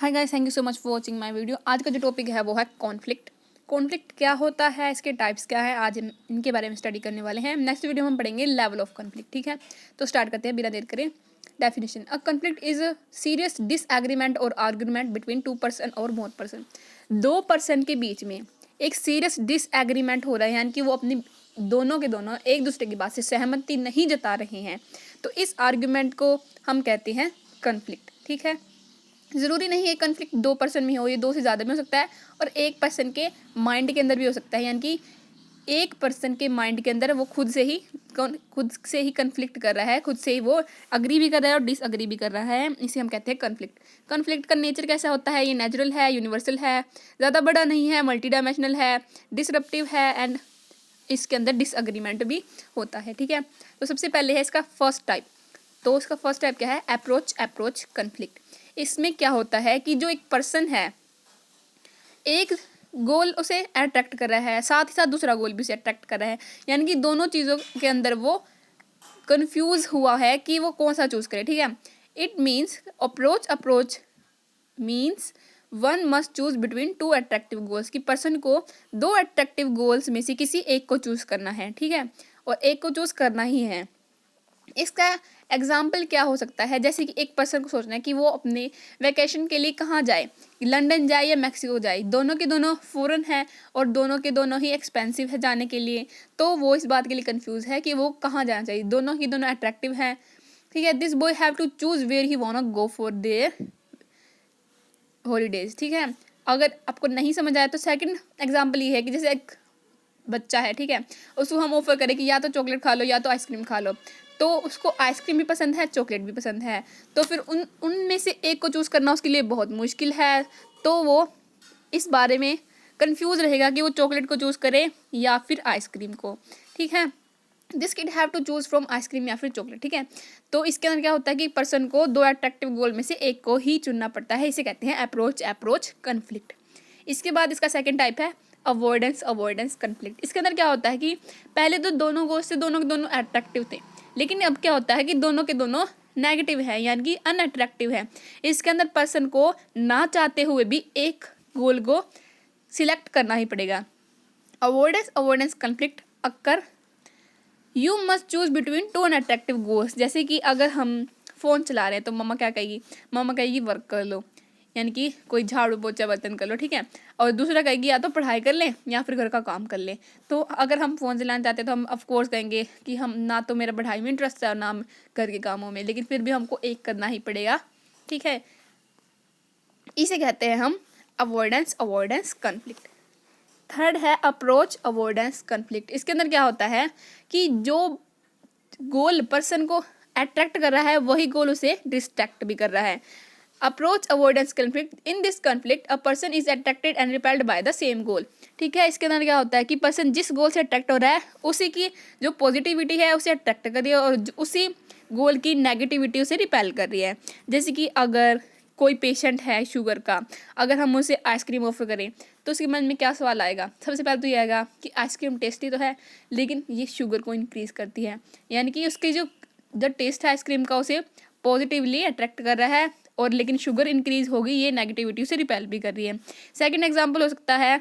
Hi guys, thank you so much for watching my video. आज का जो topic है वो है कॉन्फ्लिक्ट। कॉन्फ्लिक्ट क्या होता है, इसके टाइप्स क्या है, आज हम इनके बारे में स्टडी करने वाले हैं। नेक्स्ट वीडियो में हम पढ़ेंगे लेवल ऑफ कॉन्फ्लिक्ट। ठीक है, तो स्टार्ट करते हैं बिना देर करें। Definition: a conflict is a serious disagreement और आर्गुमेंट बिटवीन टू पर्सन और मोर पर्सन। दो पर्सन के बीच में एक सीरियस डिसएग्रीमेंट हो रहा है, यानी कि वो अपनी दोनों के दोनों एक दूसरे की बात से सहमति नहीं जता रहे हैं, तो इस आर्गुमेंट को हम कहते हैं कॉन्फ्लिक्ट। ठीक है, ज़रूरी नहीं है कन्फ्लिक्ट दो पर्सन में हो, ये दो से ज़्यादा में हो सकता है और एक पर्सन के माइंड के अंदर भी हो सकता है। यानी कि एक पर्सन के माइंड के अंदर वो खुद से ही कन्फ्लिक्ट कर रहा है, खुद से ही वो अग्री भी कर रहा है और डिसअग्री भी कर रहा है। इसे हम कहते हैं कन्फ्लिक्ट। कन्फ्लिक्ट का नेचर कैसा होता है? ये नेचुरल है, यूनिवर्सल है, ज़्यादा बड़ा नहीं है, मल्टी डायमेंशनल है, डिसरप्टिव है एंड इसके अंदर डिसअग्रीमेंट भी होता है। ठीक है, तो सबसे पहले है इसका फर्स्ट टाइप। तो उसका फर्स्ट टाइप क्या है? Approach conflict. इसमें क्या होता है कि जो एक पर्सन है, एक गोल उसे अट्रैक्ट कर रहा है, साथ ही साथ दूसरा गोल भी उसे अट्रैक्ट कर रहा है, यानी कि दोनों चीज़ों के अंदर वो कंफ्यूज हुआ है कि वो कौन सा चूज़ करे। ठीक है, it means approach means one must choose between two attractive goals, कि पर्सन को दो अट्रैक्टिव गोल्स में से किसी एक को चूज़ करना है। ठीक है, और एक को चूज़ करना ही है। इसका एग्जाम्पल क्या हो सकता है? जैसे कि एक पर्सन को सोचना है कि वो अपने वैकेशन के लिए कहाँ जाए, लंदन जाए या मैक्सिको जाए। दोनों के दोनों फॉरेन है और दोनों के दोनों ही एक्सपेंसिव है जाने के लिए, तो वो इस बात के लिए कंफ्यूज है कि वो कहाँ जाना चाहिए। दोनों ही दोनों अट्रैक्टिव हैं। ठीक है, this boy have to choose where he want to go for their holidays. ठीक है, अगर आपको नहीं समझ आया तो सेकंड एग्जाम्पल ये है कि जैसे एक बच्चा है, ठीक है, उसको हम ऑफर करें कि या तो चॉकलेट खा लो या तो आइसक्रीम खा लो, तो उसको आइसक्रीम भी पसंद है, चॉकलेट भी पसंद है, तो फिर उनमें से एक को चूज़ करना उसके लिए बहुत मुश्किल है। तो वो इस बारे में कंफ्यूज रहेगा कि वो चॉकलेट को चूज़ करे या फिर आइसक्रीम को। ठीक है, this kid have to choose from ice cream या फिर चॉकलेट। ठीक है, तो इसके अंदर क्या होता है कि पर्सन को दो अट्रैक्टिव गोल में से एक को ही चुनना पड़ता है। इसे कहते हैं अप्रोच कन्फ्लिक्ट। इसके बाद इसका सेकंड टाइप है अवॉइडेंस कन्फ्लिक्ट। इसके अंदर क्या होता है कि पहले तो दोनों गोल से दोनों के दोनों अट्रैक्टिव थे, लेकिन अब क्या होता है कि दोनों के दोनों नेगेटिव है, यानी कि अनअट्रैक्टिव है। इसके अंदर पर्सन को ना चाहते हुए भी एक गोल को सिलेक्ट करना ही पड़ेगा। Avoidance conflict occur you must choose between two unattractive goals. जैसे कि अगर हम फ़ोन चला रहे हैं तो मम्मा क्या कहेगी? मम्मा कहेगी वर्क कर लो, यानी कि कोई झाड़ू पोछा बर्तन कर लो। ठीक है, और दूसरा कहेगी या तो पढ़ाई कर लें या फिर घर का काम कर लें। तो अगर हम फ़ोन चलाना चाहते हैं तो हम ऑफ कोर्स कहेंगे कि हम ना तो मेरा पढ़ाई में इंटरेस्ट है और ना घर के कामों में, लेकिन फिर भी हमको एक करना ही पड़ेगा। ठीक है, इसे कहते हैं हम अवॉइडेंस कन्फ्लिक्ट। थर्ड है अप्रोच अवॉइडेंस कन्फ्लिक्ट। इसके अंदर क्या होता है कि जो गोल पर्सन को अट्रैक्ट कर रहा है वही गोल उसे डिस्ट्रैक्ट भी कर रहा है। Approach avoidance conflict: in this conflict a person is attracted and repelled by the same गोल। ठीक है, इसके अंदर क्या होता है कि पर्सन जिस गोल से अट्रैक्ट हो रहा है उसी की जो पॉजिटिविटी है उसे अट्रैक्ट कर रही है और उसी गोल की नेगेटिविटी उसे रिपेल कर रही है। जैसे कि अगर कोई पेशेंट है शुगर का, अगर हम उसे आइसक्रीम ऑफर करें तो उसके मन में क्या सवाल आएगा? सबसे पहले तो ये आएगा कि आइसक्रीम टेस्टी तो है लेकिन ये शुगर को इंक्रीज़ करती है, यानी कि उसकी जो टेस्ट है आइसक्रीम का उसे पॉजिटिवली अट्रैक्ट कर रहा है, और लेकिन शुगर इंक्रीज़ होगी ये नेगेटिविटी उसे रिपेल भी कर रही है। सेकंड एग्जांपल हो सकता है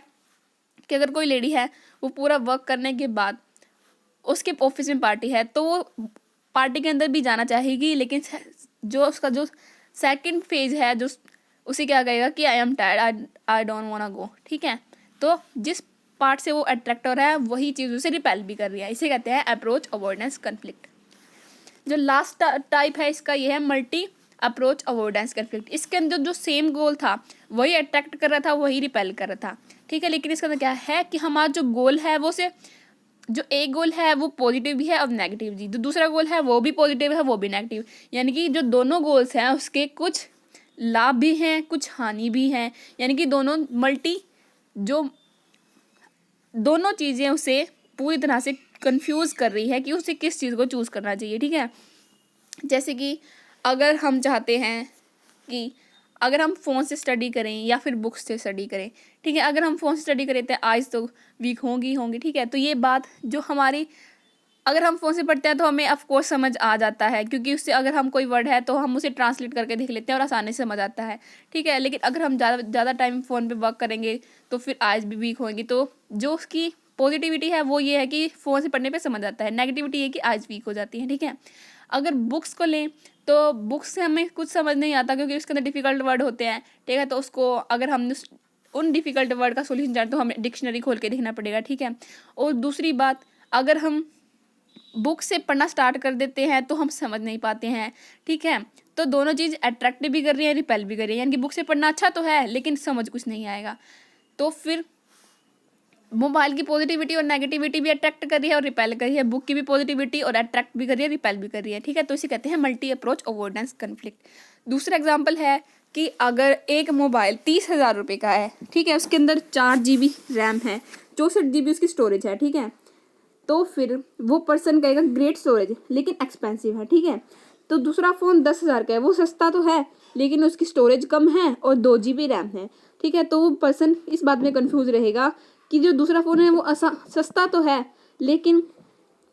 कि अगर कोई लेडी है, वो पूरा वर्क करने के बाद उसके ऑफिस में पार्टी है तो वो पार्टी के अंदर भी जाना चाहेगी, लेकिन जो उसका जो सेकंड फेज है जो उसे क्या कहेगा कि I am tired, I don't want go. ठीक है, तो जिस पार्ट से वो अट्रैक्ट हो रहा है वही चीज़ उसे रिपेल भी कर रही है। इसे कहते हैं अप्रोच अवॉइडेंस कन्फ्लिक्ट। जो लास्ट टाइप है इसका ये है मल्टी अप्रोच अवॉइडेंस कन्फ्लिक्ट। इसके अंदर जो सेम गोल था वही अट्रैक्ट कर रहा था, वही रिपेल कर रहा था। ठीक है, लेकिन इसका अंदर क्या है कि हमारा जो गोल है वो से जो एक गोल है वो पॉजिटिव भी है और नेगेटिव भी, जो दूसरा गोल है वो भी पॉजिटिव है वो भी नेगेटिव, यानी कि जो दोनों गोल्स हैं उसके कुछ लाभ भी हैं कुछ हानि भी हैं, यानी कि दोनों जो दोनों चीज़ें उसे पूरी तरह से कंफ्यूज कर रही है कि उसे किस चीज़ को चूज़ करना चाहिए। ठीक है, जैसे कि अगर हम चाहते हैं कि अगर हम फ़ोन से स्टडी करें या फिर बुक्स से स्टडी करें, ठीक है, अगर हम फ़ोन से स्टडी करें तो आइज़ तो वीक होंगी। ठीक है, तो ये बात जो हमारी अगर हम फ़ोन से पढ़ते हैं तो हमें ऑफ कोर्स समझ आ जाता है, क्योंकि उससे अगर हम कोई वर्ड है तो हम उसे ट्रांसलेट करके देख लेते हैं और आसानी से समझ आता है, ठीक है। लेकिन अगर हम ज़्यादा टाइम फ़ोन पे वर्क करेंगे तो फिर आइज़ भी वीक होंगी। तो जो उसकी पॉजिटिविटी है वो ये है कि फ़ोन से पढ़ने पे समझ आता है, नेगेटिविटी ये कि आइज़ वीक हो जाती है, ठीक है। अगर बुक्स को लें तो बुक्स से हमें कुछ समझ नहीं आता, क्योंकि उसके अंदर डिफ़िकल्ट वर्ड होते हैं, ठीक है। तो उसको अगर हमने उन डिफ़िकल्ट वर्ड का सॉल्यूशन चाहे तो हमें डिक्शनरी खोल के देखना पड़ेगा, ठीक है। और दूसरी बात, अगर हम बुक से पढ़ना स्टार्ट कर देते हैं तो हम समझ नहीं पाते हैं, ठीक है। तो दोनों चीज़ अट्रैक्ट भी कर रही है, रिपेल भी कर रही है, यानी कि बुक से पढ़ना अच्छा तो है लेकिन समझ कुछ नहीं आएगा। तो फिर मोबाइल की पॉजिटिविटी और नेगेटिविटी भी अट्रैक्ट कर रही है और रिपेल कर रही है, बुक की भी पॉजिटिविटी और अट्रैक्ट भी कर रही है, रिपेल भी कर रही है, ठीक है। तो इसे कहते हैं मल्टी अप्रोच अवॉइडेंस कन्फ्लिक्ट। दूसरा एग्जाम्पल है कि अगर एक मोबाइल 30,000 रुपये का है, ठीक है, उसके अंदर 4 GB रैम है, 64 GB उसकी स्टोरेज है, ठीक है। तो फिर वो पर्सन कहेगा ग्रेट स्टोरेज लेकिन एक्सपेंसिव है, ठीक है। तो दूसरा फ़ोन 10,000 का है, वो सस्ता तो है लेकिन उसकी स्टोरेज कम है और 2 GB रैम है, ठीक है। तो वो पर्सन इस बात में कंफ्यूज रहेगा कि जो दूसरा फ़ोन है वो सस्ता तो है लेकिन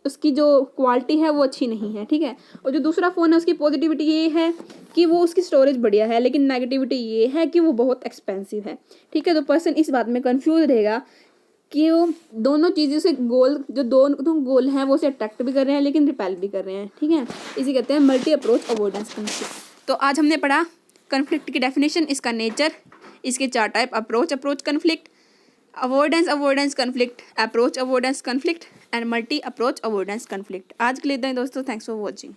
उसकी जो क्वालिटी है वो अच्छी नहीं है, ठीक है। और जो दूसरा फ़ोन है उसकी पॉजिटिविटी ये है कि वो उसकी स्टोरेज बढ़िया है, लेकिन नेगेटिविटी ये है कि वो बहुत एक्सपेंसिव है, ठीक है। तो पर्सन इस बात में कंफ्यूज रहेगा कि वो दोनों चीज़ों से गोल, जो दोनों गोल हैं वो उसे अट्रैक्ट भी कर रहे हैं लेकिन रिपेल भी कर रहे हैं, ठीक है। इसे कहते हैं मल्टी अप्रोच अवॉइडेंस कन्फ्लिक्ट। तो आज हमने पढ़ा कन्फ्लिक्ट की डेफिनेशन, इसका नेचर, इसके 4 type, approach conflict, avoidance conflict, approach avoidance conflict and multi approach avoidance conflict. आज के लिए इतना ही दोस्तों, थैंक्स फॉर वॉचिंग।